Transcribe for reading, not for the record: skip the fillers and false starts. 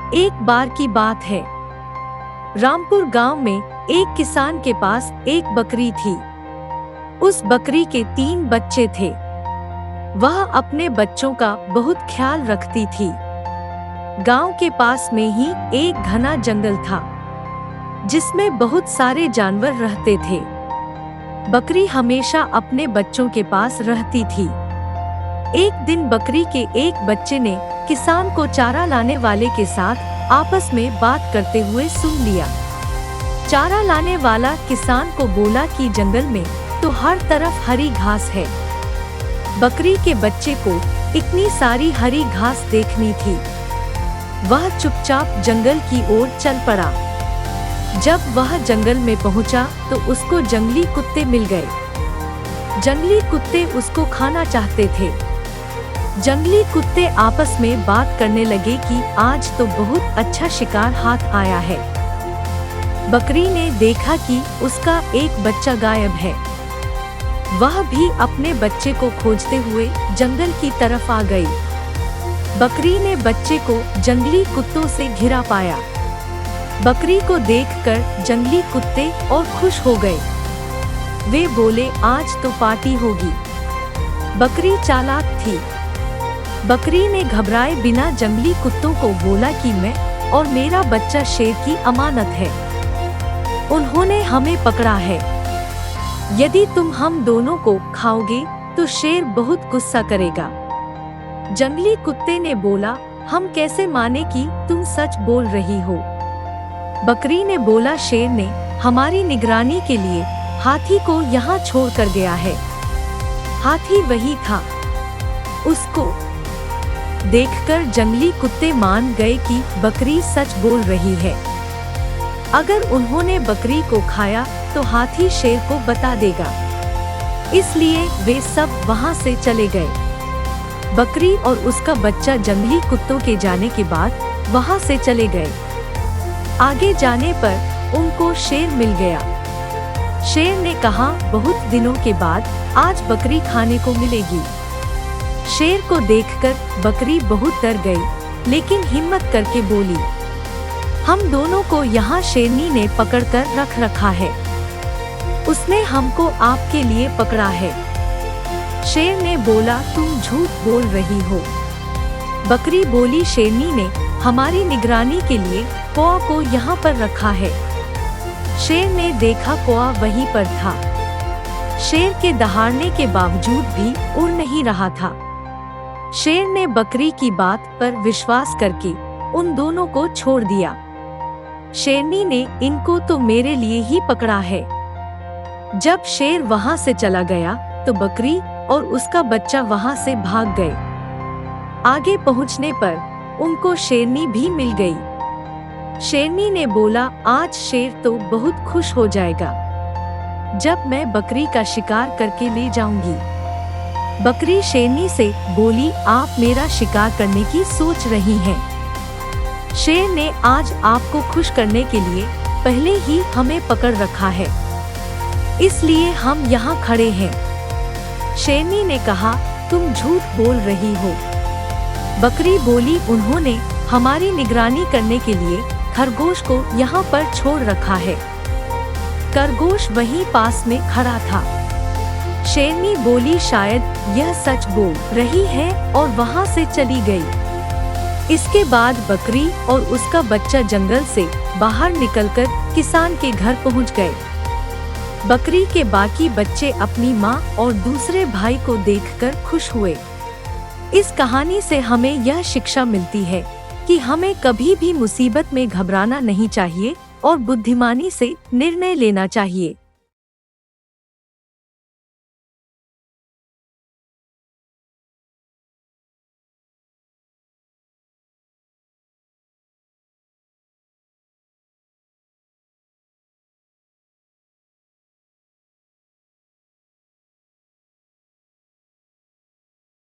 एक बार की बात है, रामपुर गांव में एक किसान के पास एक बकरी थी। उस बकरी के 3 बच्चे थे। वह अपने बच्चों का बहुत ख्याल रखती थी। गांव के पास में ही एक घना जंगल था, जिसमें बहुत सारे जानवर रहते थे। बकरी हमेशा अपने बच्चों के पास रहती थी। एक दिन बकरी के एक बच्चे ने किसान को चारा लाने वाले के साथ आपस में बात करते हुए सुन लिया। चारा लाने वाला किसान को बोला कि जंगल में तो हर तरफ हरी घास है। बकरी के बच्चे को इतनी सारी हरी घास देखनी थी। वह चुपचाप जंगल की ओर चल पड़ा। जब वह जंगल में पहुंचा तो उसको जंगली कुत्ते मिल गए। जंगली कुत्ते उसको खाना चाहते थे। जंगली कुत्ते आपस में बात करने लगे कि आज तो बहुत अच्छा शिकार हाथ आया है। बकरी ने देखा कि उसका एक बच्चा गायब है। वह भी अपने बच्चे को खोजते हुए जंगल की तरफ आ गई। बकरी ने बच्चे को जंगली कुत्तों से घिरा पाया। बकरी को देखकर जंगली कुत्ते और खुश हो गए। वे बोले, आज तो पार्टी होगी। बकरी चालाक थी। बकरी ने घबराए बिना जंगली कुत्तों को बोला कि मैं और मेरा बच्चा शेर की अमानत है। उन्होंने हमें पकड़ा है। यदि तुम हम दोनों को खाओगे तो शेर बहुत गुस्सा करेगा। जंगली कुत्ते ने बोला, हम कैसे माने कि तुम सच बोल रही हो। बकरी ने बोला, शेर ने हमारी निगरानी के लिए हाथी को यहाँ छोड़ कर गया है। हाथी वही था। उसको देखकर जंगली कुत्ते मान गए कि बकरी सच बोल रही है। अगर उन्होंने बकरी को खाया तो हाथी शेर को बता देगा। इसलिए वे सब वहां से चले गए। बकरी और उसका बच्चा जंगली कुत्तों के जाने के बाद वहां से चले गए। आगे जाने पर उनको शेर मिल गया। शेर ने कहा, बहुत दिनों के बाद आज बकरी खाने को मिलेगी। शेर को देखकर बकरी बहुत डर गई, लेकिन हिम्मत करके बोली, हम दोनों को यहाँ शेरनी ने पकड़कर रख रखा है। उसने हमको आपके लिए पकड़ा है। शेर ने बोला, तुम झूठ बोल रही हो। बकरी बोली, शेरनी ने हमारी निगरानी के लिए कौआ को यहाँ पर रखा है। शेर ने देखा कौआ वहीं पर था। शेर के दहाड़ने के बावजूद भी उड़ नहीं रहा था। शेर ने बकरी की बात पर विश्वास करके उन दोनों को छोड़ दिया। शेरनी ने इनको तो मेरे लिए ही पकड़ा है। जब शेर वहां से चला गया तो बकरी और उसका बच्चा वहां से भाग गए। आगे पहुंचने पर उनको शेरनी भी मिल गई। शेरनी ने बोला, आज शेर तो बहुत खुश हो जाएगा जब मैं बकरी का शिकार करके ले जाऊंगी। बकरी शेरनी से बोली, आप मेरा शिकार करने की सोच रही हैं। शेर ने आज आपको खुश करने के लिए पहले ही हमें पकड़ रखा है, इसलिए हम यहाँ खड़े हैं। शेरनी ने कहा, तुम झूठ बोल रही हो। बकरी बोली, उन्होंने हमारी निगरानी करने के लिए खरगोश को यहाँ पर छोड़ रखा है। खरगोश वहीं पास में खड़ा था। शेरनी बोली, शायद यह सच बोल रही है, और वहां से चली गई। इसके बाद बकरी और उसका बच्चा जंगल से बाहर निकलकर किसान के घर पहुंच गए। बकरी के बाकी बच्चे अपनी माँ और दूसरे भाई को देखकर खुश हुए। इस कहानी से हमें यह शिक्षा मिलती है कि हमें कभी भी मुसीबत में घबराना नहीं चाहिए और बुद्धिमानी से निर्णय लेना चाहिए।